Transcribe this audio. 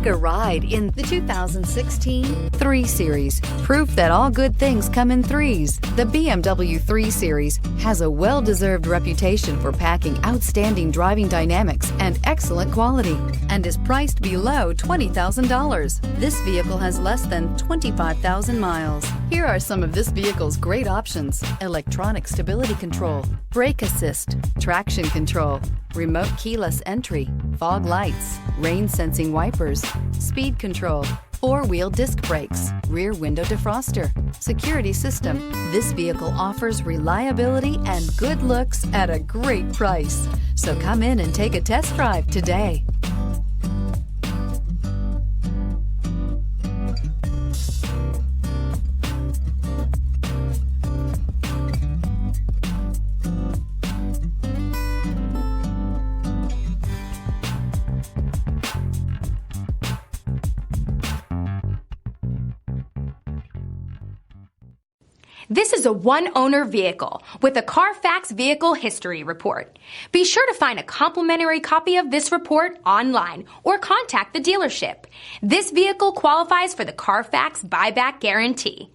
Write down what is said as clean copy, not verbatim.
A ride in the 2016 3 Series. Proof that all good things come in threes. The BMW 3 Series has a well-deserved reputation for packing outstanding driving dynamics and excellent quality, and is priced below $20,000. This vehicle has less than 25,000 miles. Here are some of this vehicle's great options: electronic stability control, brake assist, traction control, remote keyless entry, fog lights, rain sensing wipers, speed control, 4-wheel disc brakes, rear window defroster, security system. This vehicle offers reliability and good looks at a great price. So come in and take a test drive today. This is a one-owner vehicle with a Carfax Vehicle History Report. Be sure to find a complimentary copy of this report online or contact the dealership. This vehicle qualifies for the Carfax Buyback Guarantee.